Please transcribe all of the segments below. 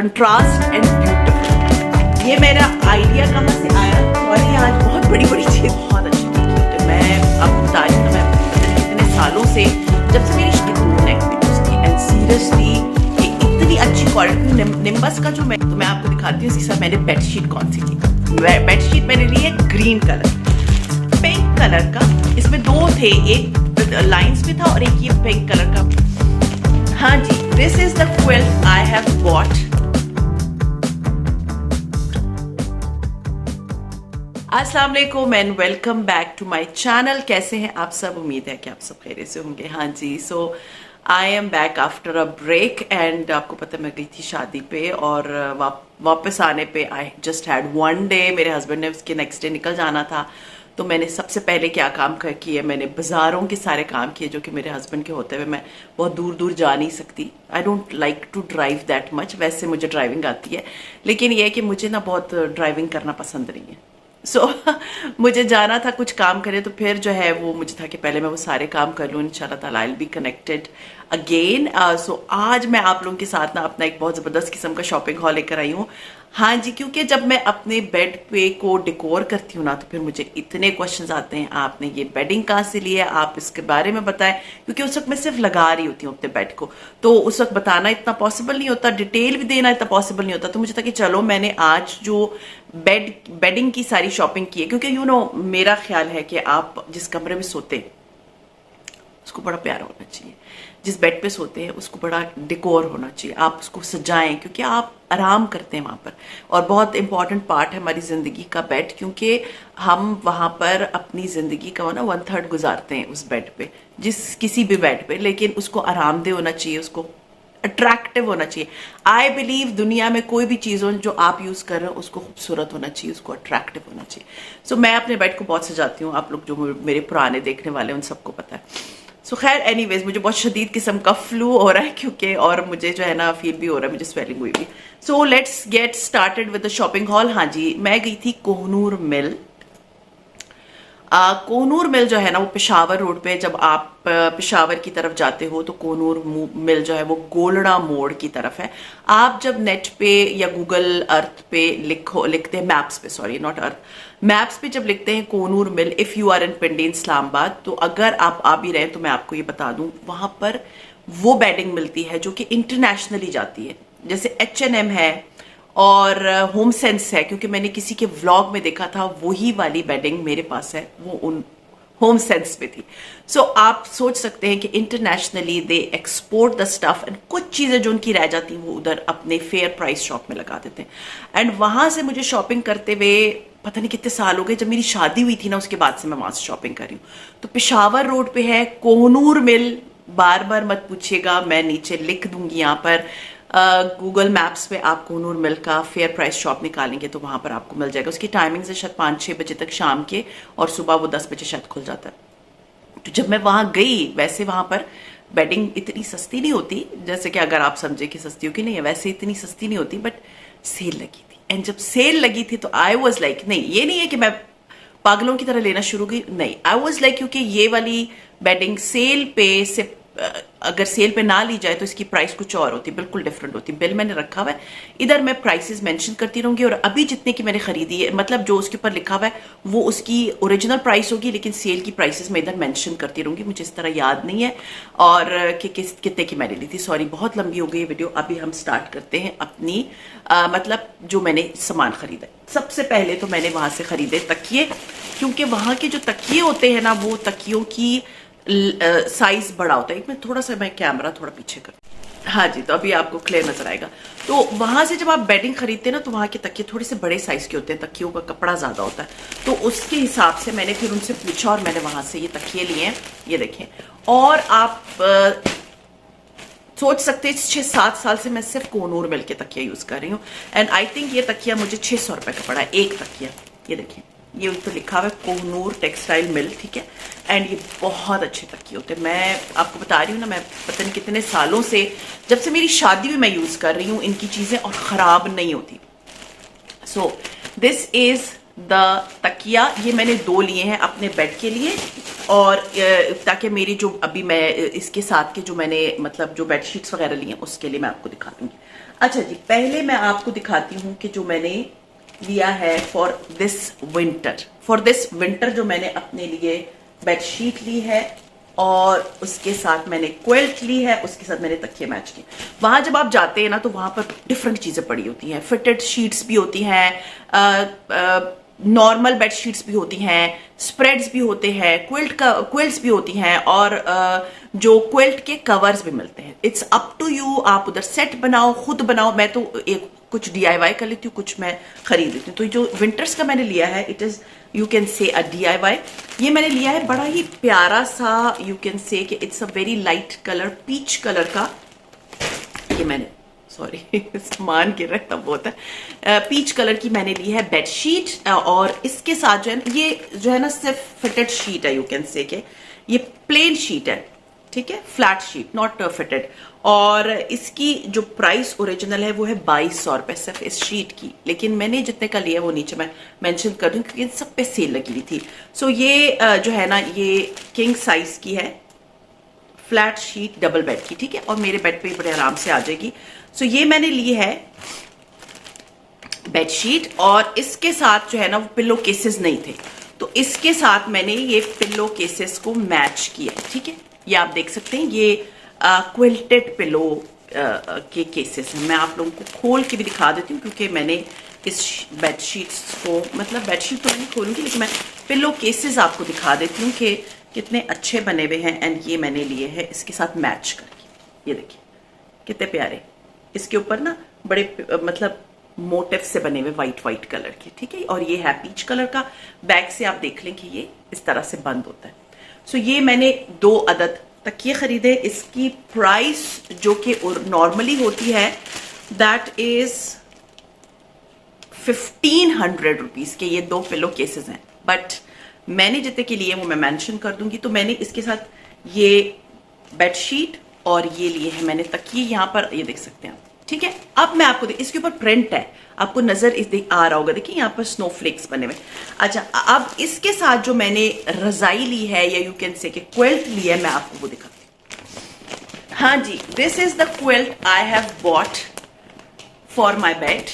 Contrast and beautiful. ये मेरा idea कहाँ से आया? और ये आज बहुत बड़ी बड़ी चीज, बहुत अच्छी चीज। मैं अब बता रही हूँ, मैं इतने सालों से जब से मेरी नेक उसकी एंड सीरियसली इतनी अच्छी क्वालिटी निम्बस का जो मैं आपको दिखाती हूँ। इसके साथ मैंने बेडशीट कौन सी थी, बेडशीट मैंने ली है ग्रीन कलर, पिंक कलर का। इसमें दो थे, एक लाइंस में था और एक ये पिंक कलर का। हाँ जी, this is the quilt I have bought. अस्सलाम वालेकुम and welcome back to my channel. कैसे हैं आप सब? उम्मीद है कि आप सब खैरियत से होंगे। हाँ जी, so I am back after a break and आपको पता है मैं गई थी शादी पे और वापस आने पे I just had one day. मेरे हस्बैंड ने उसके नेक्स्ट डे निकल जाना था, तो मैंने सबसे पहले क्या काम किए, मैंने बाज़ारों के सारे काम किए जो कि मेरे हस्बैंड के होते हुए मैं बहुत दूर दूर जा नहीं सकती। I don't like to drive that much. वैसे मुझे ड्राइविंग आती है, लेकिन यह है कि मुझे ना बहुत ड्राइविंग करना पसंद नहीं है। सो मुझे जाना था कुछ काम करे, तो फिर जो है वो मुझे था कि पहले मैं वो सारे काम कर लूँ। इंशाल्लाह ताला I will be connected again. So आज मैं आप लोगों के साथ ना अपना एक बहुत ज़बरदस्त किस्म का शॉपिंग हॉल लेकर आई हूँ। हाँ जी, क्योंकि जब मैं अपने बेड पे को डेकोर करती हूँ ना, तो फिर मुझे इतने क्वेश्चंस आते हैं, आपने ये बेडिंग कहाँ से ली है, आप इसके बारे में बताएं। क्योंकि उस वक्त मैं सिर्फ लगा रही होती हूँ अपने बेड को, तो उस वक्त बताना इतना पॉसिबल नहीं होता, डिटेल भी देना इतना पॉसिबल नहीं होता। तो मुझे था कि चलो मैंने आज जो बेडिंग की सारी शॉपिंग की है, क्योंकि मेरा ख्याल है कि आप जिस कमरे में सोते हैं उसको बड़ा प्यारा होना चाहिए, जिस बेड पे सोते हैं उसको बड़ा डेकोर होना चाहिए, आप उसको सजाएं, क्योंकि आप आराम करते हैं वहाँ पर। और बहुत इंपॉर्टेंट पार्ट है हमारी ज़िंदगी का बेड, क्योंकि हम वहाँ पर अपनी ज़िंदगी का 1/3 गुजारते हैं उस बेड पे, जिस किसी भी बेड पे। लेकिन उसको आरामदेह होना चाहिए, उसको अट्रैक्टिव होना चाहिए। आई बिलीव दुनिया में कोई भी चीज़ हो जो आप यूज़ कर रहे हो उसको खूबसूरत होना चाहिए, उसको अट्रैक्टिव होना चाहिए। सो मैं अपने बेड को बहुत सजाती हूँ, आप लोग जो मेरे पुराने देखने वाले हैं उन सबको पता है। सो खैर एनीवेज, मुझे बहुत शदीद किस्म का फ्लू हो रहा है क्योंकि, और मुझे जो है ना फील भी हो रहा है, मुझे स्वेलिंग हुई भी। So let's get started with the shopping hall. हाँ जी, मैं गई थी कोहनूर मिल। कोहनूर मिल जो है ना वो पेशावर रोड पे, जब आप पेशावर की तरफ जाते हो तो कोहनूर मिल जो है वो गोलड़ा मोड़ की तरफ है। आप जब नेट पे या गूगल अर्थ पे लिखते हैं, मैप्स पे, सॉरी नॉट अर्थ, मैप्स पे जब लिखते हैं कोहनूर मिल, इफ़ यू आर इन पिंडी इस्लामाबाद, तो अगर आप आ भी रहे हैं तो मैं आपको ये बता दूं, वहां पर वो बेडिंग मिलती है जो कि इंटरनेशनली जाती है, जैसे H&M है और होम सेंस है। क्योंकि मैंने किसी के व्लॉग में देखा था, वही वाली बेडिंग मेरे पास है, वो उन होम सेंस पे थी। सो आप सोच सकते हैं कि internationally they export the stuff, and कुछ चीज़ें जो उनकी रह जाती हैं वो उधर अपने फेयर प्राइस शॉप में लगा देते हैं। एंड वहाँ से मुझे शॉपिंग करते हुए पता नहीं कितने साल हो गए। जब मेरी शादी हुई थी ना, उसके बाद से मैं वहाँ से शॉपिंग कर रही हूँ। तो पेशावर रोड पे है कोहनूर मिल, बार बार मत पूछिएगा, मैं नीचे लिख दूंगी यहाँ पर। गूगल मैप्स पे आप कोहनूर मिल का फेयर प्राइस शॉप निकालेंगे तो वहाँ पर आपको मिल जाएगा। उसकी टाइमिंग है शायद 5-6 बजे तक शाम के, और सुबह वो 10 बजे शायद खुल जाता है। तो जब मैं वहाँ गई, वैसे वहाँ पर बेडिंग इतनी सस्ती नहीं होती, जैसे कि अगर आप समझे कि सस्ती हो कि नहीं है, वैसे इतनी सस्ती नहीं होती, बट सेल लगी थी। एंड जब सेल लगी थी तो आई वॉज लाइक, नहीं ये नहीं है कि मैं पागलों की तरह लेना शुरू की, नहीं, आई वॉज लाइक, क्योंकि ये वाली बेडिंग सेल पे से, अगर सेल पे ना ली जाए तो इसकी प्राइस कुछ और होती, बिल्कुल डिफरेंट होती। बिल मैंने रखा हुआ है, इधर मैं प्राइसेस मेंशन करती रहूंगी। और अभी जितने की मैंने खरीदी है, मतलब जो उसके ऊपर लिखा हुआ है वो उसकी ओरिजिनल प्राइस होगी, लेकिन सेल की प्राइसेस मैं इधर मेंशन करती रहूंगी। मुझे इस तरह याद नहीं है और कि कितने की मैंने ली थी। सॉरी, बहुत लंबी हो गई ये वीडियो। अभी हम स्टार्ट करते हैं अपनी मतलब जो मैंने सामान खरीदा। सबसे पहले तो मैंने वहां से खरीदे तकिए, क्योंकि वहां के जो तकिए होते हैं ना, वो तकियों की साइज बड़ा होता है। एक मिनट, थोड़ा सा मैं कैमरा थोड़ा पीछे कर, हाँ जी, तो अभी आपको क्लियर नजर आएगा। तो वहां से जब आप बेडिंग खरीदते हैं ना, तो वहां के तकिए थोड़े से बड़े साइज के होते हैं, तकियों का कपड़ा ज्यादा होता है। तो उसके हिसाब से मैंने फिर उनसे पूछा और मैंने वहां से ये तकिए लिए हैं, ये देखें। और आप सोच सकते हैं 6-7 साल से मैं सिर्फ कोहनूर मिल के तकिया यूज कर रही हूँ। एंड आई थिंक ये तकिया मुझे 600 रुपए का पड़ा है, एक तकिया। ये देखें, ये तो लिखा हुआ है कोहनूर टेक्सटाइल मिल, ठीक है। एंड ये बहुत अच्छे तकिए होते हैं। मैं आपको बता रही हूँ ना, मैं पता नहीं कितने सालों से, जब से मेरी शादी में मैं यूज कर रही हूँ इनकी चीजें, और खराब नहीं होती। सो दिस इज द तकिया। ये मैंने 2 लिए हैं अपने बेड के लिए, और ताकि मेरी जो अभी मैं इसके साथ के जो मैंने मतलब जो बेडशीट्स वगैरह लिए हैं उसके लिए मैं आपको दिखा दूंगी। अच्छा जी, पहले मैं आपको दिखाती हूँ कि जो मैंने लिया है फॉर दिस विंटर जो मैंने अपने लिए बेडशीट ली है और उसके साथ मैंने क्विल्ट ली है, उसके साथ मैंने तकिए मैच किए। वहां जब आप जाते हैं ना तो वहां पर डिफरेंट चीजें पड़ी होती हैं, फिटेड शीट्स भी होती हैं, नॉर्मल बेड शीट्स भी होती हैं, स्प्रेड्स भी होते हैं, क्विल्ट्स भी होती हैं और जो क्विल्ट के कवर्स भी मिलते हैं। इट्स अप टू यू, आप उधर सेट बनाओ, खुद बनाओ। मैं तो एक कुछ DIY कर लेती हूँ, कुछ मैं खरीद लेती हूँ। तो जो विंटर्स का मैंने लिया है, इट इज यू कैन से अ DIY। ये मैंने लिया है बड़ा ही प्यारा सा, यू कैन से कि it's a very light colour, peach colour का। ये मैंने सॉरी सामान गिर रहा तब होता है। पीच कलर की मैंने ली है बेडशीट और इसके साथ जो है ये जो है ना सिर्फ फिटेड शीट है, यू कैन से के ये प्लेन शीट है, ठीक है, फ्लैट शीट, नॉट फिटेड। और इसकी जो प्राइस ओरिजिनल है वो है 2200 रुपए सिर्फ इस शीट की, लेकिन मैंने जितने का लिया वो नीचे मैं मेंशन कर दूं क्योंकि सब पे सेल लगी हुई थी। सो ये जो है ना ये किंग साइज की है, फ्लैट शीट डबल बेड की, ठीक है, और मेरे बेड पे बड़े आराम से आ जाएगी। सो ये मैंने ली है बेडशीट और इसके साथ जो है ना वो पिल्लो केसेस नहीं थे, तो इसके साथ मैंने ये पिल्लो केसेस को मैच किया, ठीक है। ये आप देख सकते हैं, ये क्विल्टेड पिलो के केसेस हैं। मैं आप लोगों को खोल के भी दिखा देती हूँ क्योंकि मैंने इस बेडशीट्स को, मतलब बेडशीट तो नहीं खोलूंगी लेकिन मैं पिलो केसेस आपको दिखा देती हूँ कि कितने अच्छे बने हुए हैं। एंड ये मैंने लिए हैं इसके साथ मैच करके, ये देखिए कितने प्यारे। इसके ऊपर ना बड़े मतलब मोटिव से बने हुए वाइट कलर के, ठीक है, और ये है पीच कलर का। बैक से आप देख लें कि ये इस तरह से बंद होता है। सो ये मैंने 2 अदद तकिए खरीदे। इसकी प्राइस जो कि नॉर्मली होती है दैट इज 1500 रुपीज के ये 2 पिलो केसेस हैं, बट मैंने जितने के लिए वो मैं मेंशन कर दूंगी। तो मैंने इसके साथ ये बेडशीट और ये लिए हैं मैंने तकिए, यहां पर ये देख सकते हैं आप, ठीक है। अब मैं आपको इसके ऊपर प्रिंट है, आपको नजर आ रहा होगा, देखिए यहाँ पर स्नोफ्लेक्स बने हुए। अच्छा, अब इसके साथ जो मैंने रजाई ली है या यू कैन से कि क्विल्ट ली है, मैं आपको वो दिखाती हूँ। हाँ जी, this is the quilt I have bought for my bed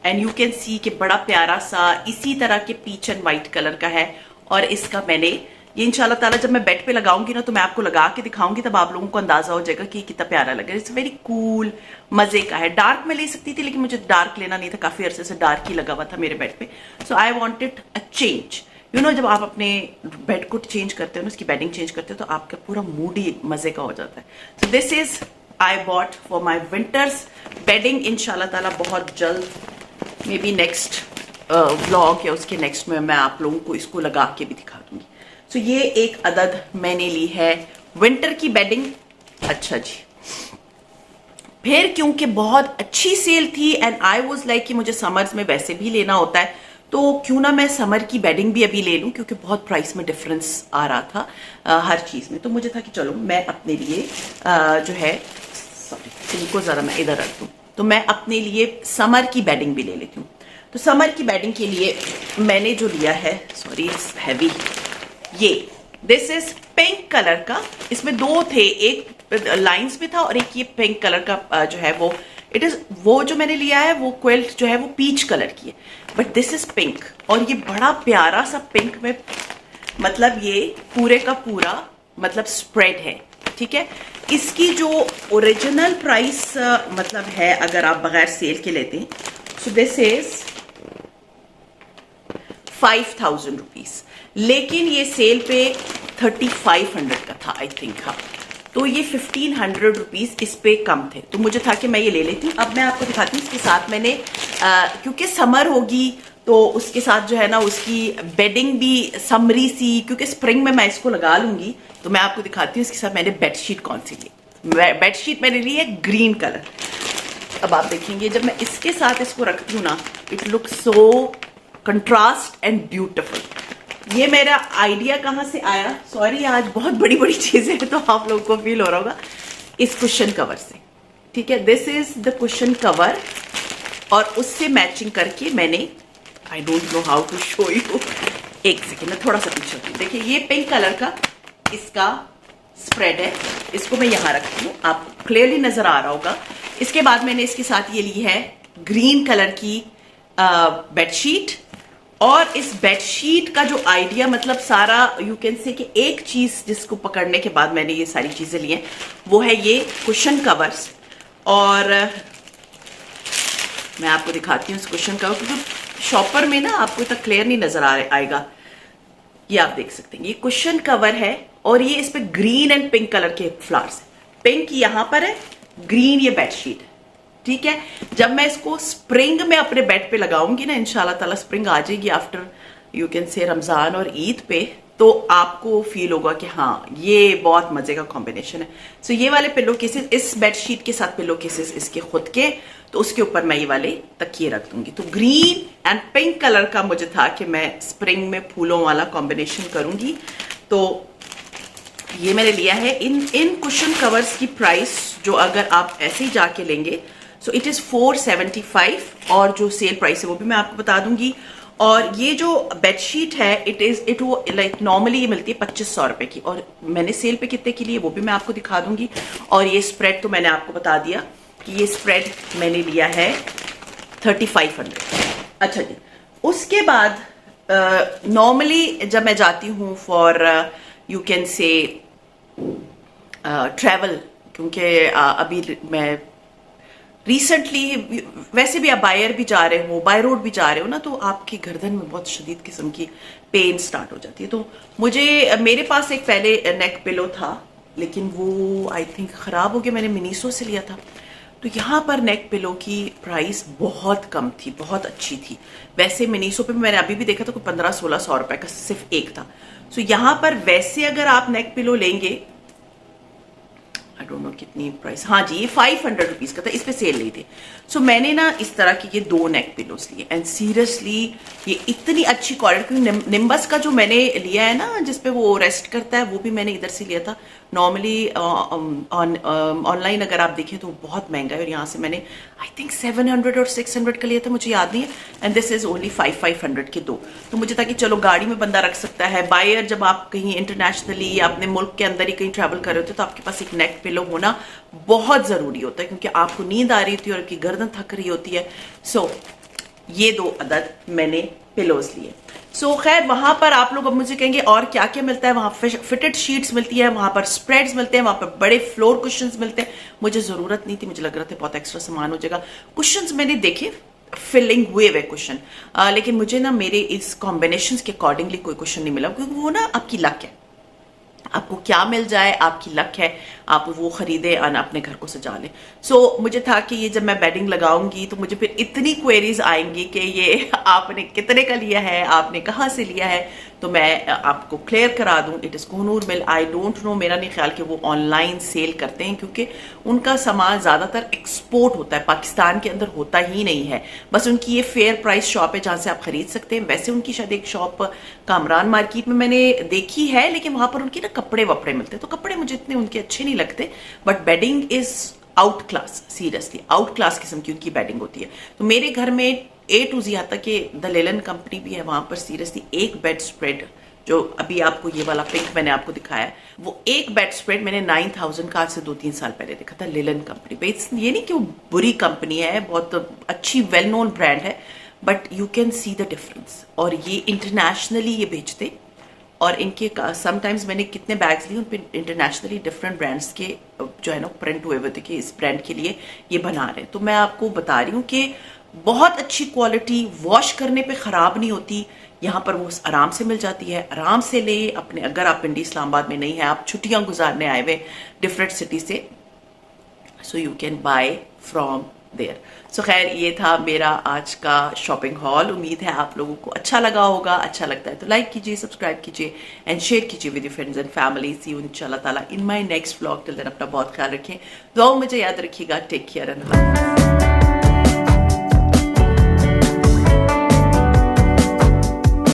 and you can see कि बड़ा प्यारा सा इसी तरह के पीच एंड व्हाइट कलर का है। और इसका मैंने ये इंशाल्लाह ताला जब मैं बेड पे लगाऊंगी ना तो मैं आपको लगा के दिखाऊंगी, तब आप लोगों को अंदाजा हो जाएगा कि कितना प्यारा लगे। इट्स वेरी कूल, मजे का है। डार्क में ले सकती थी लेकिन मुझे डार्क लेना नहीं था, काफी अरसे से डार्क ही लगा हुआ था मेरे बेड पे। So I wanted a change, you know, जब आप अपने बेड को चेंज करते हो ना, उसकी बेडिंग चेंज करते हो तो आपका पूरा मूड ही मजे का हो जाता है। So this is I bought for my winters bedding. इंशाल्लाह ताला बहुत जल्द, मे बी नेक्स्ट व्लॉग या उसके नेक्स्ट में मैं आप लोगों को इसको लगा के भी दिखा दूंगी। तो ये एक अदद मैंने ली है विंटर की बेडिंग। अच्छा जी, फिर क्योंकि बहुत अच्छी सेल थी एंड आई वाज लाइक कि मुझे समर्स में वैसे भी लेना होता है तो क्यों ना मैं समर की बेडिंग भी अभी ले लूं, क्योंकि बहुत प्राइस में डिफरेंस आ रहा था हर चीज में। तो मुझे था कि चलो मैं अपने लिए जो है, सॉरी इनको जरा मैं इधर रख दूं, तो मैं अपने लिए समर की बेडिंग भी ले लेती हूँ। तो समर की बेडिंग के लिए मैंने जो लिया है, सॉरी इट्स हैवी, ये दिस इज पिंक कलर का। इसमें 2 थे, एक लाइंस में था और एक ये पिंक कलर का जो है वो इट इज, वो जो मैंने लिया है वो क्विल्ट जो है वो पीच कलर की है, बट दिस इज पिंक। और ये बड़ा प्यारा सा पिंक में, मतलब ये पूरे का पूरा मतलब स्प्रेड है, ठीक है। इसकी जो ओरिजिनल प्राइस मतलब है अगर आप बगैर सेल के लेते हैं, सो दिस इज 5000 रुपीज, लेकिन ये सेल पे 3500 का था आई थिंक। हाँ, तो ये 1500 रुपीज इस पे कम थे, तो मुझे था कि मैं ये ले लेती हूँ। अब मैं आपको दिखाती हूँ इसके साथ मैंने क्योंकि समर होगी तो उसके साथ जो है ना उसकी बेडिंग भी समरी सी, क्योंकि स्प्रिंग में मैं इसको लगा लूंगी, तो मैं आपको दिखाती हूँ इसके साथ मैंने बेडशीट कौन सी ली। बेडशीट मैंने ली है ग्रीन कलर। अब आप देखेंगे जब मैं इसके साथ इसको रखती हूँ ना, it look so contrast and beautiful. ये मेरा आइडिया कहाँ से आया, सॉरी आज बहुत बड़ी बड़ी चीजें हैं तो आप लोगों को फील हो रहा होगा, इस कुशन कवर से, ठीक है। This is the cushion cover और उससे मैचिंग करके मैंने, I don't know how to show you, एक सेकेंड में थोड़ा सा पीछे होती, देखिए ये पिंक कलर का इसका स्प्रेड है, इसको मैं यहाँ रखती हूँ, आपको क्लियरली नजर आ रहा होगा इसके बाद मैंने इसके साथ ये ली है ग्रीन कलर की बेडशीट। और इस बेडशीट का जो आइडिया, मतलब सारा यू कैन से कि एक चीज जिसको पकड़ने के बाद मैंने ये सारी चीजें ली हैं, वो है ये कुशन कवर्स। और मैं आपको दिखाती हूँ इस कुशन कवर, क्योंकि शॉपर में ना आपको इतना क्लियर नहीं नजर आएगा। ये आप देख सकते हैं, ये कुशन कवर है और ये इस पे ग्रीन एंड पिंक कलर के फ्लावर्स है। पिंक यहां पर है, ग्रीन ये बेडशीट है, ठीक है। जब मैं इसको स्प्रिंग में अपने बेड पे लगाऊंगी ना, इंशाल्लाह ताला स्प्रिंग आ जाएगी आफ्टर यू कैन से रमजान और ईद पे, तो आपको फील होगा कि हाँ ये बहुत मजे का कॉम्बिनेशन है। सो ये वाले पिलो केसेस, इस बेडशीट के साथ पिलो केसेस इसके खुद के, तो उसके ऊपर मैं ये वाले तकिए रख दूंगी। तो ग्रीन एंड पिंक कलर का मुझे था कि मैं स्प्रिंग में फूलों वाला कॉम्बिनेशन करूंगी, तो ये मैंने लिया है। इन कुशन कवर्स की प्राइस जो अगर आप ऐसे ही जाके लेंगे, सो इट इज 475, और जो सेल प्राइस है वो भी मैं आपको बता दूंगी। और ये जो बेडशीट है इट वो लाइक नॉर्मली ये मिलती है 2500 रुपए की, और मैंने सेल पे कितने की ली है वो भी मैं आपको दिखा दूंगी। और ये स्प्रेड तो मैंने आपको बता दिया कि ये स्प्रेड मैंने लिया है 3500। अच्छा जी, उसके बाद नॉर्मली जब मैं जाती हूँ फॉर यू कैन से ट्रैवल, क्योंकि अभी मैं रिसेंटली, वैसे भी आप बायर भी जा रहे हो, बाय रोड भी जा रहे हो ना, तो आपकी गर्दन में बहुत शदीद किस्म की पेन स्टार्ट हो जाती है। तो मेरे पास एक पहले नेक पिलो था, लेकिन वो आई थिंक खराब हो गया, मैंने मिनीसो से लिया था। तो यहाँ पर नेक पिलो की प्राइस बहुत कम थी, बहुत अच्छी थी। वैसे मिनीसो पे मैंने अभी भी देखा था कोई 1500-1600 रुपए का सिर्फ एक था। सो यहाँ पर वैसे अगर आप नेक पिलो लेंगे, आई डोंट नो कितनी प्राइस, हाँ जी ये 500 रुपीज का था, इस पे सेल नहीं थी। सो मैंने ना इस तरह की ये 2 नेक पिलोस लिए, एंड सीरियसली ये इतनी अच्छी क्वालिटी। निम्बस का जो मैंने लिया है ना जिसपे वो रेस्ट करता है, वो भी मैंने इधर से लिया था। नॉर्मली ऑनलाइन अगर आप देखें तो बहुत महंगा है, और यहाँ से मैंने आई थिंक 700 और 600 का लिया था, मुझे याद नहीं है। एंड दिस इज ओनली 500 के 2। तो मुझे था कि चलो गाड़ी में बंदा रख सकता है। बायर जब आप कहीं इंटरनेशनली या अपने मुल्क के अंदर ही कहीं ट्रैवल कर रहे होते, तो आपके पास एक नेक पिलो होना बहुत जरूरी होता है, क्योंकि आपको नींद आ रही होती है और आपकी गर्दन थक रही होती है। सो ये 2 अदद मैंने पिलोज लिए। सो खैर वहां पर आप लोग अब मुझे कहेंगे और क्या क्या मिलता है। वहां फिटेड शीट्स मिलती है, वहां पर स्प्रेड्स मिलते हैं, वहां पर बड़े फ्लोर कुशंस मिलते हैं। मुझे जरूरत नहीं थी, मुझे लग रहा था बहुत एक्स्ट्रा सामान हो जाएगा। कुशंस मैंने देखे फिलिंग हुए वे कुशन, लेकिन मुझे ना मेरे इस कॉम्बिनेशन के अकॉर्डिंगली कोई कुशन नहीं मिला, क्योंकि वो ना आपकी लक है, आपको क्या मिल जाए आपकी लक है, आप वो खरीदे और अपने घर को सजा लें। सो मुझे था कि ये जब मैं बेडिंग लगाऊंगी तो मुझे फिर इतनी क्वेरीज आएंगी कि ये आपने कितने का लिया है, आपने कहाँ से लिया है। तो मैं आपको क्लियर करा दूं, it is Kohinoor mill. I don't no, मेरा नहीं ख्याल कि वो ऑनलाइन सेल करते हैं, क्योंकि उनका सामान ज्यादातर एक्सपोर्ट होता है, पाकिस्तान के अंदर होता ही नहीं है। बस उनकी ये फेयर प्राइस शॉप है जहां से आप खरीद सकते हैं। वैसे उनकी शायद एक शॉप कामरान मार्केट में मैंने देखी है, लेकिन वहां पर उनकी ना कपड़े वपड़े मिलते हैं, तो कपड़े मुझे इतने उनके अच्छे नहीं लगते। But bedding is out class, seriously out class किस्म की उनकी बेडिंग होती है। तो मेरे घर में A to Z, यहाँ तक कि द लेलन कंपनी भी है, वहां पर सीरियसली एक बेड स्प्रेड, जो अभी आपको ये वाला पिंक मैंने आपको दिखाया है, वो एक बेड स्प्रेड मैंने 9000 का आज से 2-3 साल पहले देखा था लेलन कंपनी पे। ये नहीं कि वो बुरी कंपनी है, बहुत अच्छी वेल नोन ब्रांड है, but you can see the difference. और ये इंटरनेशनली ये बेचते, और इनके समटाइम्स मैंने कितने बैग्स लिए, उन पे इंटरनेशनली डिफरेंट ब्रांड्स के जो है ना प्रिंट हुए हुए थे कि इस ब्रांड के लिए ये बना रहे हैं। तो मैं आपको बता रही हूँ कि बहुत अच्छी क्वालिटी, वॉश करने पे खराब नहीं होती। यहाँ पर वो आराम से मिल जाती है, आराम से ले अपने। अगर आप पिंडी इस्लामाबाद में नहीं है, आप छुट्टियां गुजारने आए हुए डिफरेंट सिटी से, so you can buy from there. So खैर ये था मेरा आज का शॉपिंग हॉल। उम्मीद है आप लोगों को अच्छा लगा होगा। अच्छा लगता है तो लाइक कीजिए, सब्सक्राइब कीजिए एंड शेयर कीजिए with your friends and family. See you इंशाल्लाह ताला in my next vlog. Till then अपना बहुत ख्याल रखें, दुआओं में मुझे याद रखिएगा। Take care and